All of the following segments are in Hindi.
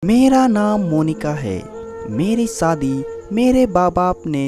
मेरा नाम मोनिका है। मेरी शादी मेरे बाप बाप ने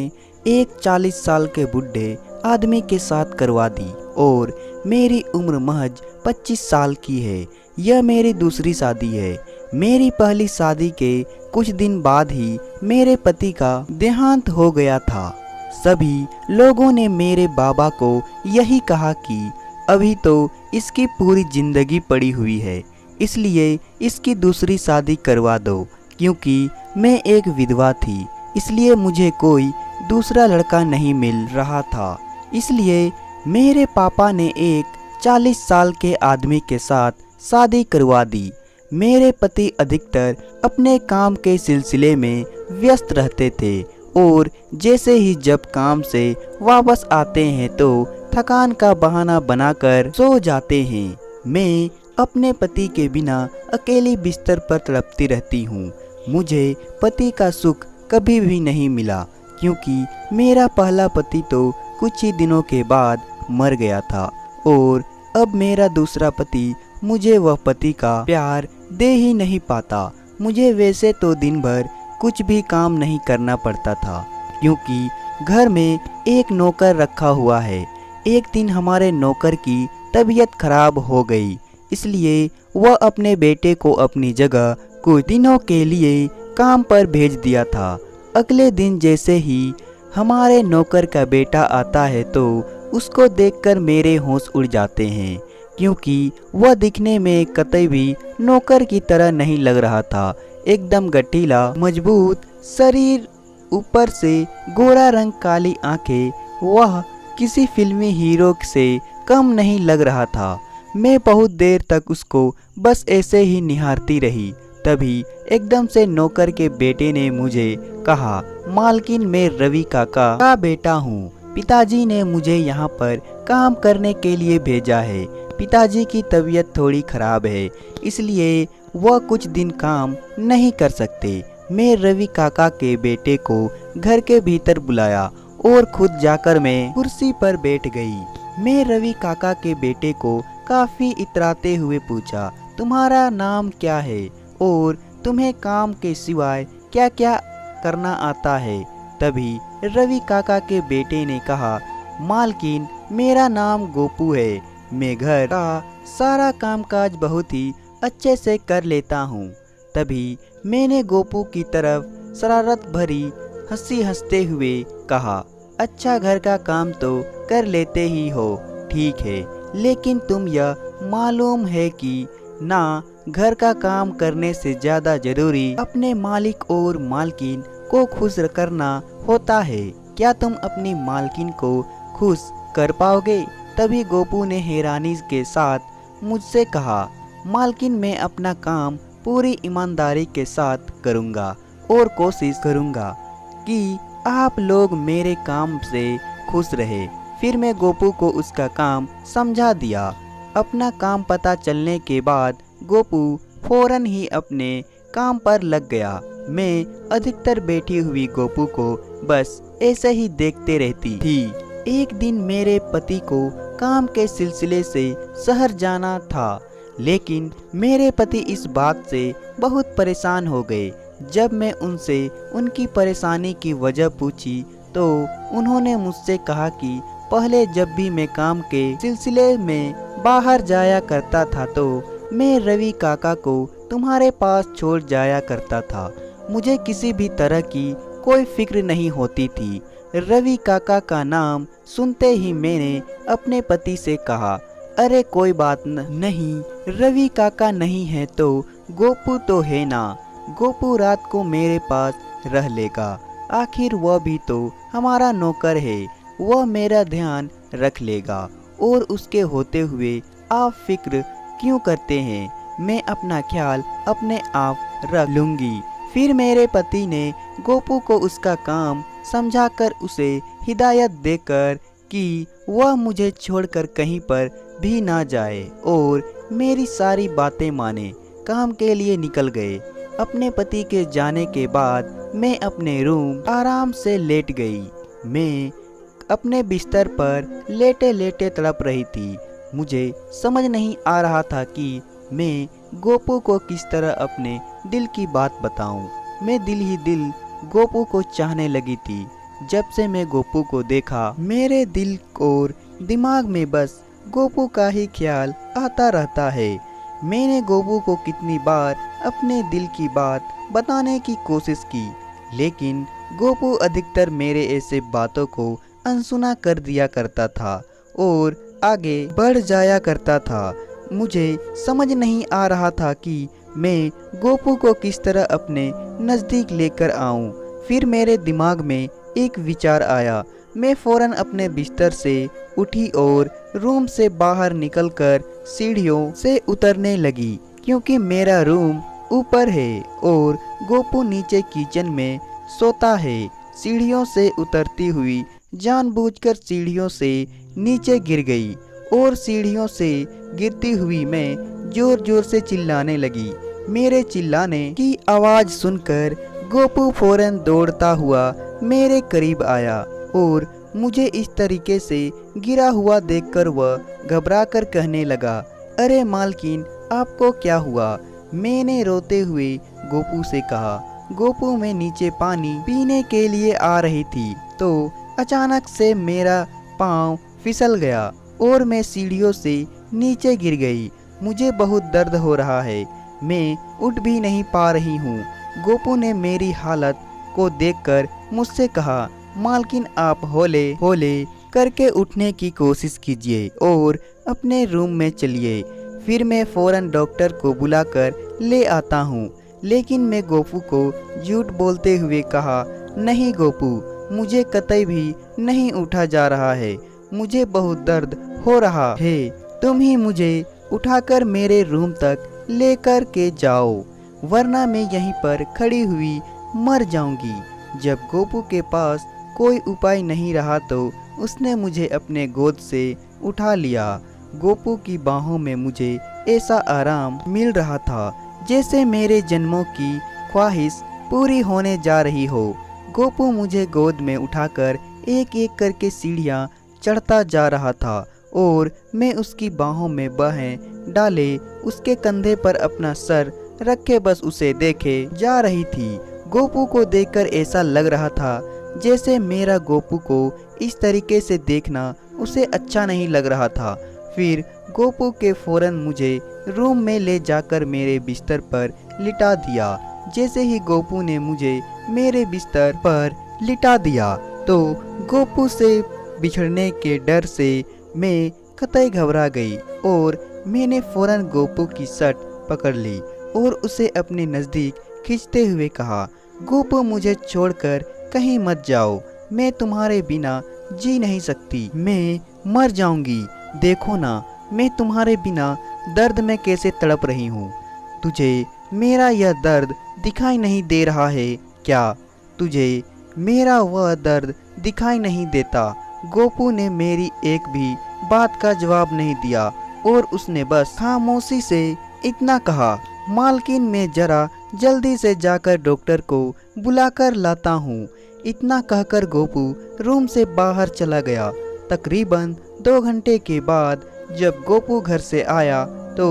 एक 40 साल के बूढ़े आदमी के साथ करवा दी और मेरी उम्र महज 25 साल की है। यह मेरी दूसरी शादी है। मेरी पहली शादी के कुछ दिन बाद ही मेरे पति का देहांत हो गया था। सभी लोगों ने मेरे बाबा को यही कहा कि अभी तो इसकी पूरी जिंदगी पड़ी हुई है, इसलिए इसकी दूसरी शादी करवा दो। क्योंकि मैं एक विधवा थी, इसलिए मुझे कोई दूसरा लड़का नहीं मिल रहा था। इसलिए मेरे पापा ने एक 40 साल के आदमी के साथ शादी करवा दी। मेरे पति अधिकतर अपने काम के सिलसिले में व्यस्त रहते थे और जैसे ही जब काम से वापस आते हैं तो थकान का बहाना बनाकर सो जाते हैं। मैं अपने पति के बिना अकेली बिस्तर पर तड़पती रहती हूँ। मुझे पति का सुख कभी भी नहीं मिला, क्योंकि मेरा पहला पति तो कुछ ही दिनों के बाद मर गया था और अब मेरा दूसरा पति मुझे वह पति का प्यार दे ही नहीं पाता। मुझे वैसे तो दिन भर कुछ भी काम नहीं करना पड़ता था, क्योंकि घर में एक नौकर रखा हुआ है। एक दिन हमारे नौकर की तबीयत खराब हो गई, इसलिए वह अपने बेटे को अपनी जगह कुछ दिनों के लिए काम पर भेज दिया था। अगले दिन जैसे ही हमारे नौकर का बेटा आता है तो उसको देखकर मेरे होश उड़ जाते हैं, क्योंकि वह दिखने में कतई भी नौकर की तरह नहीं लग रहा था। एकदम गठीला, मजबूत शरीर, ऊपर से गोरा रंग, काली आंखें, वह किसी फिल्मी हीरो से कम नहीं लग रहा था। मैं बहुत देर तक उसको बस ऐसे ही निहारती रही। तभी एकदम से नौकर के बेटे ने मुझे कहा, मालकिन, मैं रवि काका का बेटा हूँ। पिताजी ने मुझे यहाँ पर काम करने के लिए भेजा है। पिताजी की तबीयत थोड़ी खराब है, इसलिए वह कुछ दिन काम नहीं कर सकते। मैं रवि काका के बेटे को घर के भीतर बुलाया और खुद जाकर मैं कुर्सी पर बैठ गई। मैं रवि काका के बेटे को काफी इतराते हुए पूछा, तुम्हारा नाम क्या है और तुम्हें काम के सिवाय क्या क्या करना आता है? तभी रवि काका के बेटे ने कहा, मालकिन, मेरा नाम गोपू है। मैं घर का सारा कामकाज बहुत ही अच्छे से कर लेता हूँ। तभी मैंने गोपू की तरफ शरारत भरी हंसी हंसते हुए कहा, अच्छा, घर का काम तो कर लेते ही हो, ठीक है, लेकिन तुम यह मालूम है कि ना घर का काम करने से ज्यादा जरूरी अपने मालिक और मालकिन को खुश करना होता है। क्या तुम अपनी मालकिन को खुश कर पाओगे? तभी गोपू ने हैरानी के साथ मुझसे कहा, मालकिन, मैं अपना काम पूरी ईमानदारी के साथ करूँगा और कोशिश करूँगा कि आप लोग मेरे काम से खुश रहे। फिर मैं गोपू को उसका काम समझा दिया। अपना काम पता चलने के बाद गोपू फौरन ही अपने काम पर लग गया। मैं अधिकतर बैठी हुई गोपू को बस ऐसे ही देखते रहती थी। एक दिन मेरे पति को काम के सिलसिले से शहर जाना था, लेकिन मेरे पति इस बात से बहुत परेशान हो गए। जब मैं उनसे उनकी परेशानी की वजह पूछी तो उन्होंने मुझसे कहा कि पहले जब भी मैं काम के सिलसिले में बाहर जाया करता था तो मैं रवि काका को तुम्हारे पास छोड़ जाया करता था। मुझे किसी भी तरह की कोई फिक्र नहीं होती थी। रवि काका का नाम सुनते ही मैंने अपने पति से कहा, अरे कोई बात नहीं, रवि काका नहीं है तो गोपू तो है ना। गोपू रात को मेरे पास रह लेगा, आखिर वह भी तो हमारा नौकर है। वह मेरा ध्यान रख लेगा और उसके होते हुए आप फिक्र क्यों करते हैं? मैं अपना ख्याल अपने आप रख लूँगी। फिर मेरे पति ने गोपू को उसका काम समझाकर उसे हिदायत देकर कि वह मुझे छोड़कर कहीं पर भी ना जाए और मेरी सारी बातें माने, काम के लिए निकल गए। अपने पति के जाने के बाद मैं अपने रूम आराम से लेट गई। मैं अपने बिस्तर पर लेटे लेटे तड़प रही थी। मुझे समझ नहीं आ रहा था कि मैं गोपू को किस तरह अपने दिल की बात बताऊं, मैं दिल ही दिल गोपू को चाहने लगी थी। जब से मैं गोपू को देखा, मेरे दिल और दिमाग में बस गोपू का ही ख्याल आता रहता है। मैंने गोपू को कितनी बार अपने दिल की बात बताने की कोशिश की, लेकिन गोपू अधिकतर मेरे ऐसे बातों को अनसुना कर दिया करता था और आगे बढ़ जाया करता था। मुझे समझ नहीं आ रहा था कि मैं गोपू को किस तरह अपने नज़दीक लेकर आऊं। फिर मेरे दिमाग में एक विचार आया। मैं फौरन अपने बिस्तर से उठी और रूम से बाहर निकलकर सीढ़ियों से उतरने लगी, क्योंकि मेरा रूम ऊपर है और गोपू नीचे किचन में सोता है। सीढ़ियों से उतरती हुई जानबूझकर सीढ़ियों से नीचे गिर गई और सीढ़ियों से गिरती हुई मैं जोर जोर से चिल्लाने लगी। मेरे चिल्लाने की आवाज़ सुनकर गोपू फौरन दौड़ता हुआ मेरे करीब आया और मुझे इस तरीके से गिरा हुआ देखकर वह घबराकर कहने लगा, अरे मालकिन, आपको क्या हुआ? मैंने रोते हुए गोपू से कहा। गोपू, मैं नीचे पानी पीने के लिए आ रही थी तो अचानक से मेरा पाँव फिसल गया और मैं सीढ़ियों से नीचे गिर गई। मुझे बहुत दर्द हो रहा है, मैं उठ भी नहीं पा रही हूँ। गोपू ने मेरी हालत को देखकर मुझसे कहा, मालकिन, आप हौले हौले करके उठने की कोशिश कीजिए और अपने रूम में चलिए, फिर मैं फौरन डॉक्टर को बुलाकर ले आता हूँ। लेकिन मैं गोपू को झूठ बोलते हुए कहा, नहीं गोपू, मुझे कतई भी नहीं उठा जा रहा है, मुझे बहुत दर्द हो रहा है, तुम ही मुझे उठाकर मेरे रूम तक लेकर के जाओ, वरना मैं यहीं पर खड़ी हुई मर जाऊंगी। जब गोपू के पास कोई उपाय नहीं रहा तो उसने मुझे अपने गोद से उठा लिया। गोपू की बाहों में मुझे ऐसा आराम मिल रहा था जैसे मेरे जन्मों की ख्वाहिश पूरी होने जा रही हो। गोपू मुझे गोद में उठाकर एक एक करके सीढ़ियाँ चढ़ता जा रहा था और मैं उसकी बाहों में बाहें डाले उसके कंधे पर अपना सर रखे बस उसे देखे जा रही थी। गोपू को देखकर ऐसा लग रहा था जैसे मेरा गोपू को इस तरीके से देखना उसे अच्छा नहीं लग रहा था। फिर गोपू के फौरन मुझे रूम में ले जाकर मेरे बिस्तर पर लिटा दिया। जैसे ही गोपू ने मुझे मेरे बिस्तर पर लिटा दिया तो गोपू से बिछड़ने के डर से मैं कतई घबरा गई और मैंने फौरन गोपू की शर्ट पकड़ ली और उसे अपने नज़दीक खींचते हुए कहा, गोपू, मुझे छोड़कर कहीं मत जाओ, मैं तुम्हारे बिना जी नहीं सकती, मैं मर जाऊंगी। देखो ना, मैं तुम्हारे बिना दर्द में कैसे तड़प रही हूँ। तुझे मेरा यह दर्द दिखाई नहीं दे रहा है क्या? तुझे मेरा वह दर्द दिखाई नहीं देता। गोपू ने मेरी एक भी बात का जवाब नहीं दिया और उसने बस खामोशी से इतना कहा, मालकिन, मैं जरा जल्दी से जाकर डॉक्टर को बुलाकर लाता हूँ। इतना कहकर गोपू रूम से बाहर चला गया। तकरीबन 2 घंटे के बाद जब गोपू घर से आया तो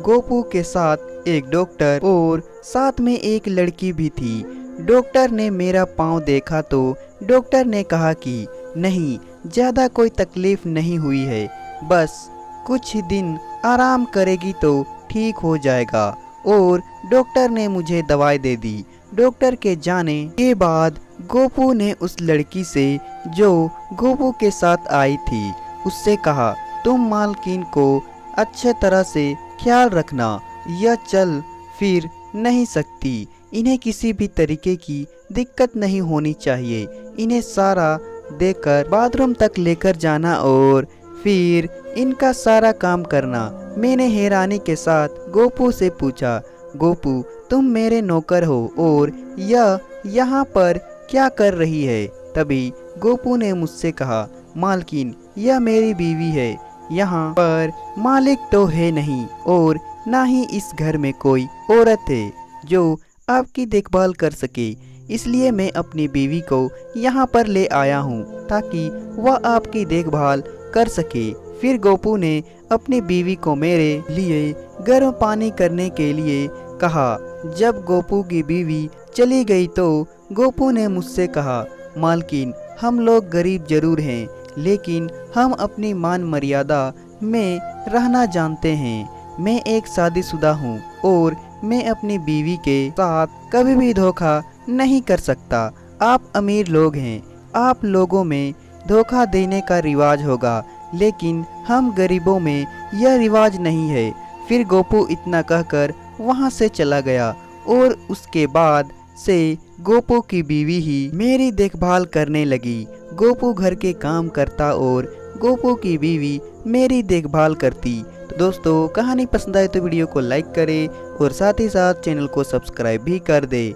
गोपू के साथ एक डॉक्टर और साथ में एक लड़की भी थी। डॉक्टर ने मेरा पाँव देखा तो डॉक्टर ने कहा कि नहीं, ज़्यादा कोई तकलीफ नहीं हुई है, बस कुछ ही दिन आराम करेगी तो ठीक हो जाएगा। और डॉक्टर ने मुझे दवाई दे दी। डॉक्टर के जाने के बाद गोपू ने उस लड़की से जो गोपू के साथ आई थी उससे कहा, तुम मालकिन को अच्छे तरह से ख्याल रखना, यह चल फिर नहीं सकती, इन्हें किसी भी तरीके की दिक्कत नहीं होनी चाहिए, इन्हें सारा देकर बाथरूम तक लेकर जाना और फिर इनका सारा काम करना। मैंने हैरानी के साथ गोपू से पूछा, गोपू, तुम मेरे नौकर हो और यह यहाँ पर क्या कर रही है? तभी गोपू ने मुझसे कहा, मालकिन, यह मेरी बीवी है, यहाँ पर मालिक तो है नहीं और ना ही इस घर में कोई औरत है जो आपकी देखभाल कर सके, इसलिए मैं अपनी बीवी को यहाँ पर ले आया हूँ ताकि वह आपकी देखभाल कर सके। फिर गोपू ने अपनी बीवी को मेरे लिए गर्म पानी करने के लिए कहा। जब गोपू की बीवी चली गई तो गोपू ने मुझसे कहा, मालकिन हम लोग गरीब जरूर हैं, लेकिन हम अपनी मान मर्यादा में रहना जानते हैं। मैं एक शादीशुदा हूँ और मैं अपनी बीवी के साथ कभी भी धोखा नहीं कर सकता। आप अमीर लोग हैं, आप लोगों में धोखा देने का रिवाज होगा, लेकिन हम गरीबों में यह रिवाज नहीं है। फिर गोपू इतना कहकर वहाँ से चला गया और उसके बाद से गोपू की बीवी ही मेरी देखभाल करने लगी। गोपू घर के काम करता और गोपू की बीवी मेरी देखभाल करती। तो दोस्तों, कहानी पसंद आए तो वीडियो को लाइक करें और साथ ही साथ चैनल को सब्सक्राइब भी कर दे।